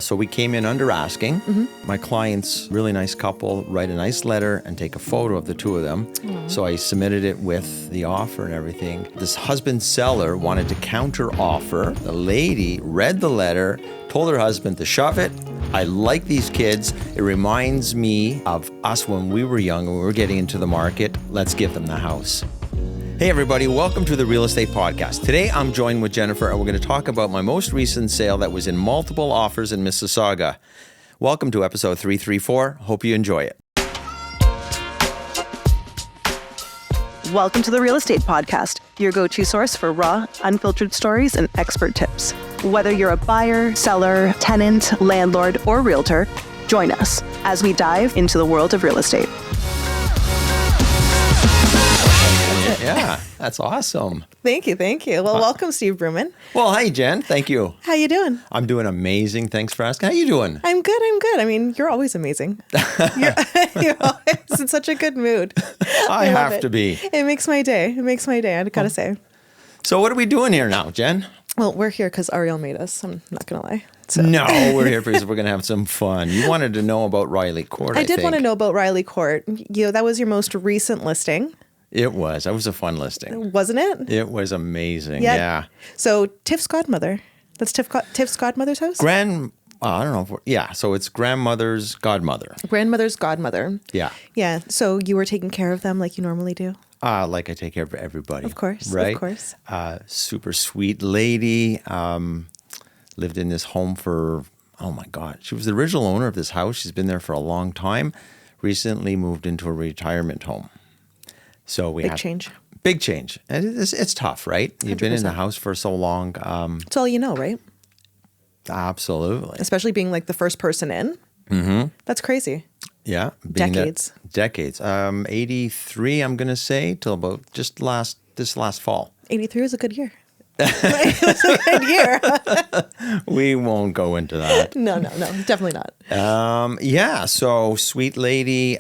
So we came in under asking. My client's really nice couple write a nice letter and take a photo of the two of them. So I submitted it with the offer and everything. This husband seller wanted to counter offer. The lady read the letter, told her husband to shove it. I like these kids. It reminds me of us when we were young and we were getting into the market. Let's give them the house. Hey everybody, welcome to the Real Estate Podcast. Today I'm joined with Jennifer and we're going to talk about my most recent sale that was in multiple offers in Mississauga. Welcome to episode 334. Hope you enjoy it. Welcome to the Real Estate Podcast, your go-to source for raw, unfiltered stories and expert tips. Whether you're a buyer, seller, tenant, landlord, or realtor, join us as we dive into the world of real estate. Yeah, that's awesome. Thank you. Well, welcome, Steve Bruman. Well, hi, Jen. Thank you. How you doing? I'm doing amazing. Thanks for asking. How you doing? I'm good. I mean, you're always amazing. You're always in such a good mood. I have to be. It makes my day. I gotta say. So what are we doing here now, Jen? Well, we're here because Ariel made us. I'm not gonna lie. So. No, we're here because we're going to have some fun. You wanted to know about Riley Court, I did want to know about Riley Court. That was your most recent listing. It was. That was a fun listing. Wasn't it? It was amazing. Yeah. So Tiff's godmother. That's Tiff's godmother's house? I don't know. So it's grandmother's godmother. Grandmother's godmother. Yeah. Yeah. So you were taking care of them like you normally do? Like I take care of everybody. Of course. Right? Of course. Super sweet lady. Lived in this home for, oh my God. She was the original owner of this house. She's been there for a long time. Recently moved into a retirement home. So we Big change. Big change. And it's tough, right? You've 100%. Been in the house for so long. It's all you know, right? Absolutely. Especially being like the first person in. Mm-hmm. That's crazy. Yeah. Decades. Decades. 83, I'm going to say, till about just this last fall. 83 was a good year. It was a good year. We won't go into that. No, definitely not. So sweet lady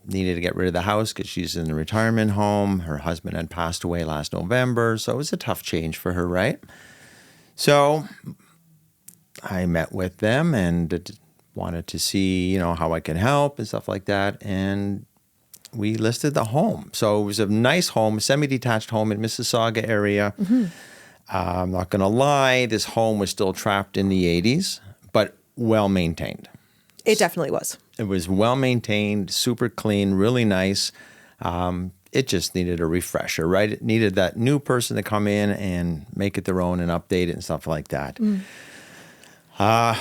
needed to get rid of the house because she's in a retirement home. Her husband had passed away last November, so it was a tough change for her, right? So I met with them and wanted to see, how I can help and stuff like that, and we listed the home. So it was a nice home, a semi-detached home in Mississauga area. Mm-hmm. I'm not going to lie, this home was still trapped in the 80s, but well-maintained. It definitely was. It was well-maintained, super clean, really nice. It just needed a refresher, right? It needed that new person to come in and make it their own and update it and stuff like that. Mm.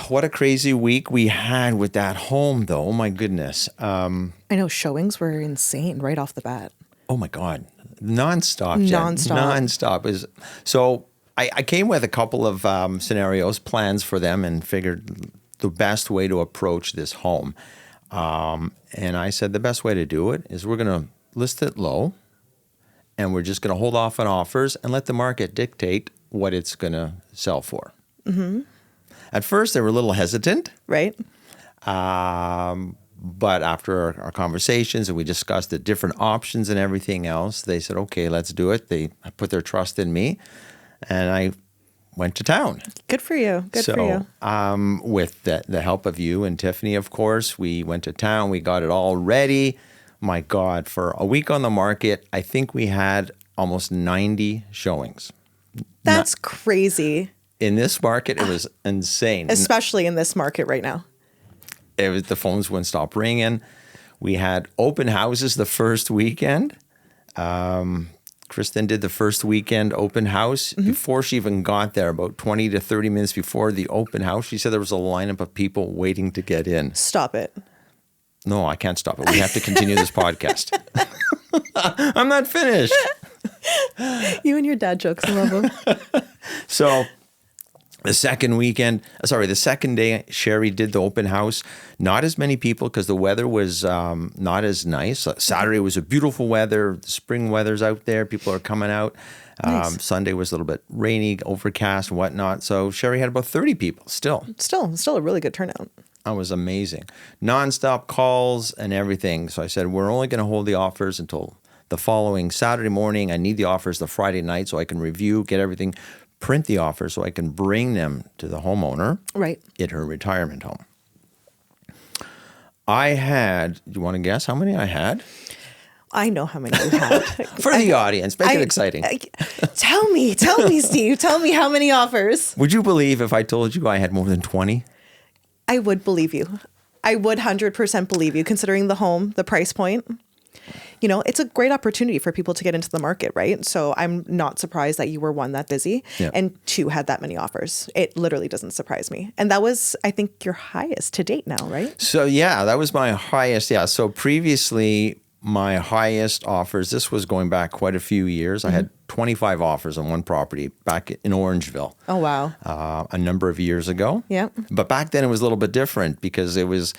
What a crazy week we had with that home, though. Oh, my goodness. I know showings were insane right off the bat. Oh, my God. Nonstop, Jen. Nonstop. So I came with a couple of scenarios, plans for them, and figured the best way to approach this home. And I said the best way to do it is we're going to list it low, and we're just going to hold off on offers and let the market dictate what it's going to sell for. Mm-hmm. At first, they were a little hesitant. Right. But after our conversations and we discussed the different options and everything else, they said, okay, let's do it. They put their trust in me, and I went to town. Good for you. Good for you. With the help of you and Tiffany, of course, we went to town. We got it all ready. My God, for a week on the market, I think we had almost 90 showings. That's crazy. In this market, it was insane. Especially in this market right now. The phones wouldn't stop ringing. We had open houses the first weekend. Kristen did the first weekend open house. Mm-hmm. Before she even got there, about 20 to 30 minutes before the open house, she said there was a lineup of people waiting to get in. Stop it. No, I can't stop it. We have to continue this podcast. I'm not finished. You and your dad jokes, I love them. So the second day, Sherry did the open house. Not as many people because the weather was not as nice. Saturday was a beautiful weather. The spring weather's out there. People are coming out. Nice. Sunday was a little bit rainy, overcast and whatnot. So Sherry had about 30 people still. Still a really good turnout. That was amazing. Nonstop calls and everything. So I said, we're only going to hold the offers until the following Saturday morning. I need the offers the Friday night so I can review, get everything print the offers so I can bring them to the homeowner Right. at her retirement home. I had, do you want to guess how many I had? I know how many you had. For the audience, make it exciting. Tell me, Steve. Tell me how many offers. Would you believe if I told you I had more than 20? I would believe you. I would 100% believe you, considering the home, the price point. You know, it's a great opportunity for people to get into the market, right? So I'm not surprised that you were, one, that busy, and two, had that many offers. It literally doesn't surprise me. And that was, I think, your highest to date now, right? So yeah, that was my highest. Yeah. So previously, my highest offers, this was going back quite a few years. I had 25 offers on one property back in Orangeville. Oh, wow. A number of years ago. Yeah. But back then it was a little bit different because it was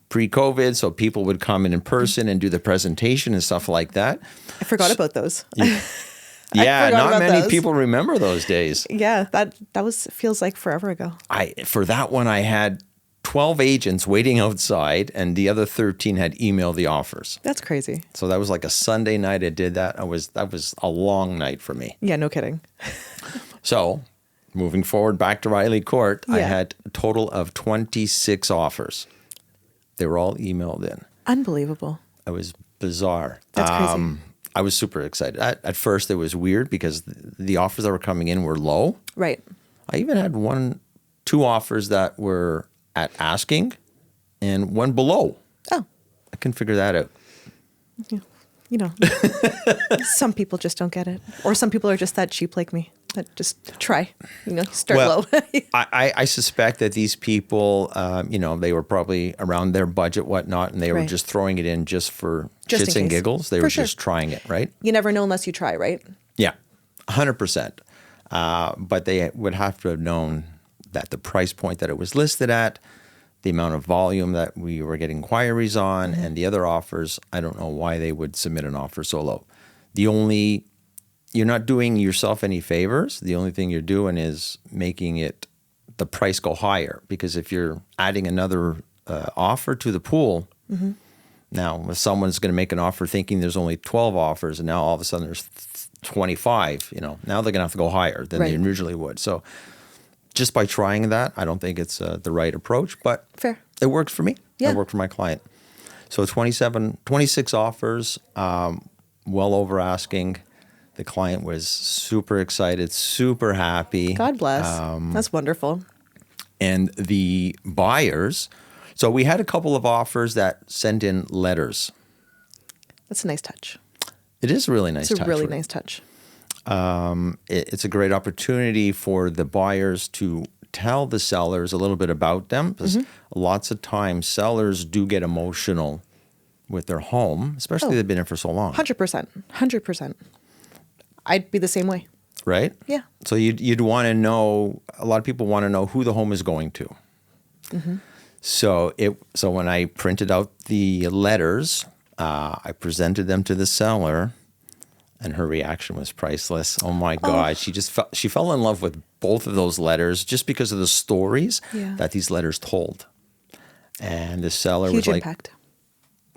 pre-COVID, so people would come in person and do the presentation and stuff like that. I forgot about those. Yeah, not many people remember those days. Yeah, that feels like forever ago. For that one, I had 12 agents waiting outside, and the other 13 had emailed the offers. That's crazy. So that was like a Sunday night I did that. That was a long night for me. Yeah, no kidding. So moving forward back to Riley Court, I Yeah. had a total of 26 offers. They were all emailed in. Unbelievable. It was bizarre. That's crazy. I was super excited. At first, it was weird because the offers that were coming in were low. Right. I even had two offers that were at asking and one below. Oh. I can figure that out. Yeah. You know, some people just don't get it. Or some people are just that cheap like me. That just try, start low. I suspect that these people, they were probably around their budget, whatnot, and they were Right. just throwing it in just for Just shits in and case. giggles. They For were sure. just trying it, right? You never know unless you try, right? Yeah, 100%. But they would have to have known that the price point that it was listed at, the amount of volume that we were getting inquiries on, and the other offers, I don't know why they would submit an offer so low. You're not doing yourself any favors. The only thing you're doing is making the price go higher. Because if you're adding another offer to the pool, now if someone's going to make an offer thinking there's only 12 offers and now all of a sudden there's 25, now they're going to have to go higher than they Right. originally would. So just by trying that, I don't think it's the right approach, but Fair. it worked for me. Yeah. It worked for my client. So 26 offers, well over asking. The client was super excited, super happy. God bless. That's wonderful. And the buyers, so we had a couple of offers that sent in letters. That's a nice touch. It is a really nice touch. It's a really nice touch. It's a great opportunity for the buyers to tell the sellers a little bit about them. Because lots of times sellers do get emotional with their home, especially if they've been in for so long. 100%. 100%. I'd be the same way. Right? Yeah. So you'd want to know, a lot of people want to know who the home is going to. So when I printed out the letters, I presented them to the seller, and her reaction was priceless. Oh my God. She fell in love with both of those letters just because of the stories that these letters told. And the seller Huge was impact.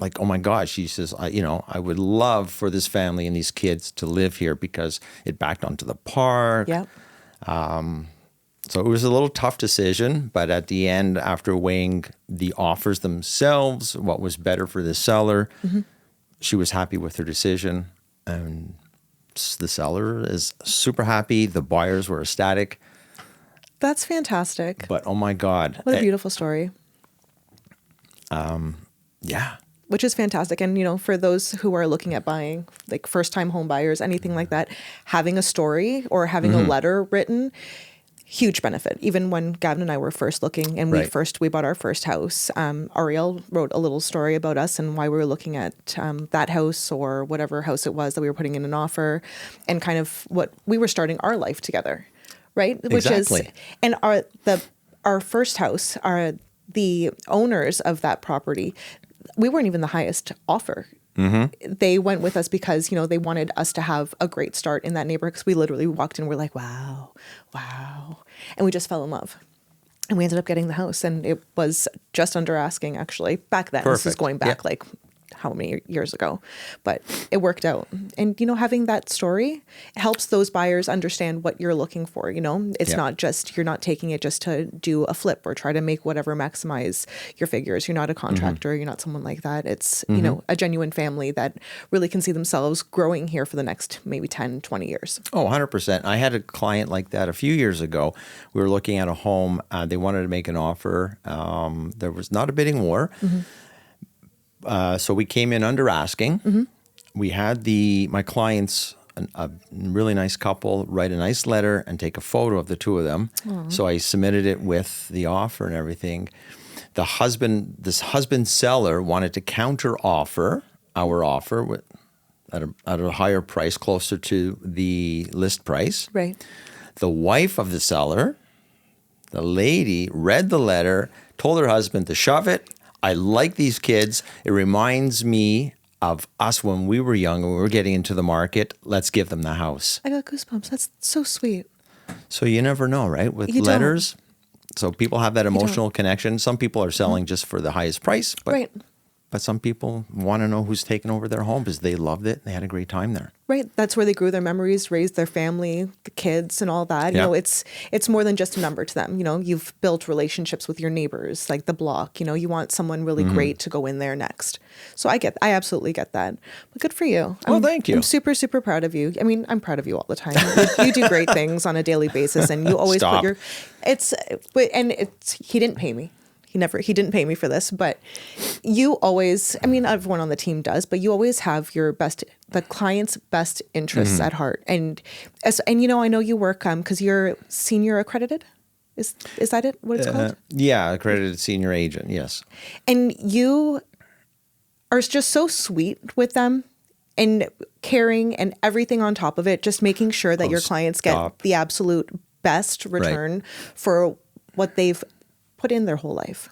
like, oh my God, she says, I would love for this family and these kids to live here because it backed onto the park. Yeah. So it was a little tough decision, but at the end, after weighing the offers themselves, what was better for the seller, she was happy with her decision. And the seller is super happy. The buyers were ecstatic. That's fantastic. But oh my God. What a beautiful story. Yeah. Which is fantastic. And, for those who are looking at buying, like first-time home buyers, anything like that, having a story or having a letter written, huge benefit. Even when Gavin and I were first looking and we bought our first house, Ariel wrote a little story about us and why we were looking at that house or whatever house it was that we were putting in an offer, and kind of what we were starting our life together, right? Exactly. And our first house, the owners of that property, we weren't even the highest offer. They went with us because, they wanted us to have a great start in that neighborhood, because we literally walked in and we're like, wow. And we just fell in love. And we ended up getting the house, and it was just under asking, actually. Back then, this is Perfect. going back like how many years ago, but it worked out. And, having that story helps those buyers understand what you're looking for. It's not just, you're not taking it just to do a flip or try to make whatever maximize your figures. You're not a contractor. You're not someone like that. It's, a genuine family that really can see themselves growing here for the next maybe 10, 20 years. Oh, 100%. I had a client like that a few years ago. We were looking at a home. They wanted to make an offer. There was not a bidding war. So we came in under asking. We had my clients, a really nice couple, write a nice letter and take a photo of the two of them. So I submitted it with the offer and everything. This husband seller wanted to counter offer our offer at a higher price, closer to the list price. Right. The wife of the seller, the lady, read the letter, told her husband to shove it. I like these kids. It reminds me of us when we were young and we were getting into the market. Let's give them the house. I got goosebumps. That's so sweet. So you never know, right? With letters. So people have that emotional connection. Some people are selling just for the highest price, but some people want to know who's taken over their home because they loved it. They had a great time there. Right. That's where they grew their memories, raised their family, the kids and all that. It's more than just a number to them. You've built relationships with your neighbors, like the block. You want someone really great to go in there next. So I absolutely get that. But good for you. Well, thank you. I'm super, super proud of you. I mean, I'm proud of you all the time. You do great things on a daily basis, and you always Stop. he didn't pay me. He didn't pay me for this, but you always, everyone on the team does, but you always have the client's best interests at heart. And I know you work, cause you're senior accredited. Is that it? What it's called? Yeah. Accredited senior agent. Yes. And you are just so sweet with them and caring and everything on top of it, just making sure that your clients get the absolute best return for what they've put in their whole life.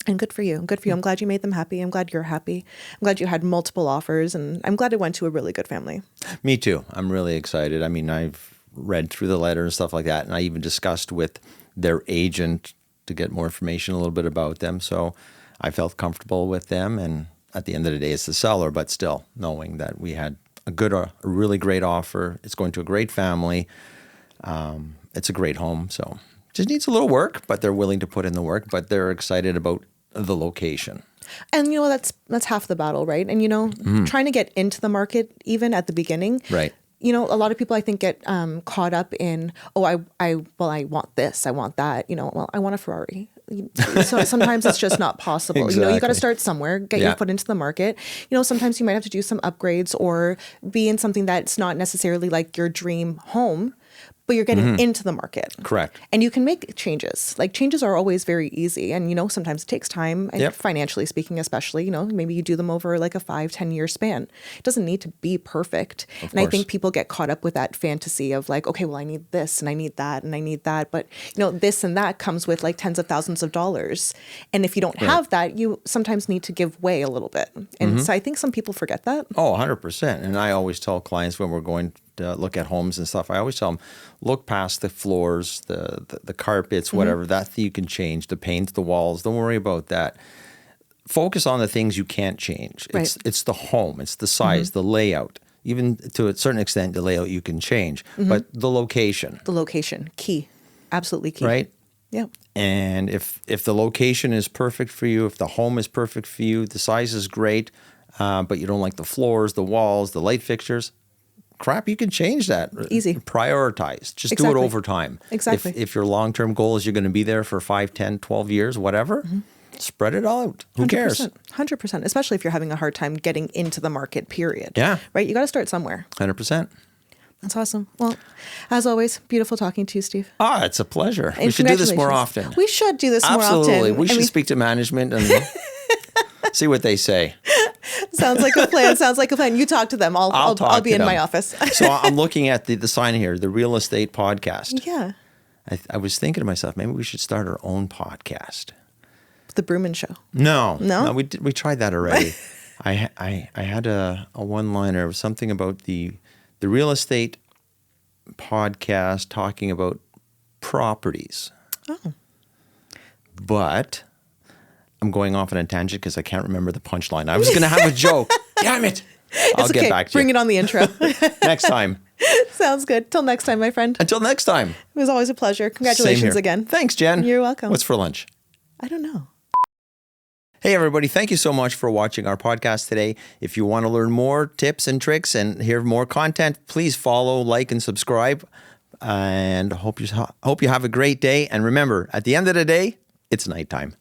And good for you. I'm glad you made them happy. I'm glad you're happy. I'm glad you had multiple offers, and I'm glad it went to a really good family. Me too. I'm really excited. I've read through the letter and stuff like that, and I even discussed with their agent to get more information a little bit about them. So I felt comfortable with them, and at the end of the day, it's the seller, but still knowing that we had a really great offer. It's going to a great family. It's a great home, so just needs a little work, but they're willing to put in the work, but they're excited about the location. And that's half the battle, right? And trying to get into the market even at the beginning. Right. A lot of people I think get caught up in, I want this, I want that, I want a Ferrari. So sometimes it's just not possible. Exactly. You got to start somewhere, get your foot into the market. Sometimes you might have to do some upgrades or be in something that's not necessarily like your dream home, but you're getting into the market. Correct. And you can make changes. Like, changes are always very easy. And, sometimes it takes time, and financially speaking, especially, maybe you do them over like a 5-10 year span. It doesn't need to be perfect. And I think people get caught up with that fantasy of like, okay, well, I need this and I need that and I need that. But, this and that comes with like tens of thousands of dollars. And if you don't have that, you sometimes need to give way a little bit. And so I think some people forget that. Oh, 100%. And I always tell clients when we're going to look at homes and stuff, I always tell them, look past the floors, the carpets, whatever, that you can change, the paint, the walls. Don't worry about that. Focus on the things you can't change. Right. It's the home. It's the size, the layout. Even to a certain extent, the layout you can change. But the location. The location, key. Absolutely key. Right? Yeah. And if the location is perfect for you, if the home is perfect for you, the size is great, but you don't like the floors, the walls, the light fixtures, crap, you can change that. Easy. Prioritize. Just do it over time. Exactly. If your long-term goal is you're going to be there for 5, 10, 12 years, whatever, spread it all out. Who 100%, cares? 100%, especially if you're having a hard time getting into the market, period. Yeah. Right? You got to start somewhere. 100%. That's awesome. Well, as always, beautiful talking to you, Steve. It's a pleasure. We should do this more often. We should do this more often. Absolutely. We should speak to management and see what they say. Sounds like a plan. You talk to them. I'll be in my office. So I'm looking at the sign here, the real estate podcast. Yeah. I was thinking to myself, maybe we should start our own podcast. The Bruman Show. No, we tried that already. I had a one-liner. It was something about the real estate podcast talking about properties. Oh. But I'm going off on a tangent because I can't remember the punchline. I was going to have a joke. Damn it. I'll get back to you. Bring it on the intro. Next time. Sounds good. Till next time, my friend. Until next time. It was always a pleasure. Congratulations again. Thanks, Jen. You're welcome. What's for lunch? I don't know. Hey, everybody. Thank you so much for watching our podcast today. If you want to learn more tips and tricks and hear more content, please follow, like, and subscribe. And hope you have a great day. And remember, at the end of the day, it's nighttime.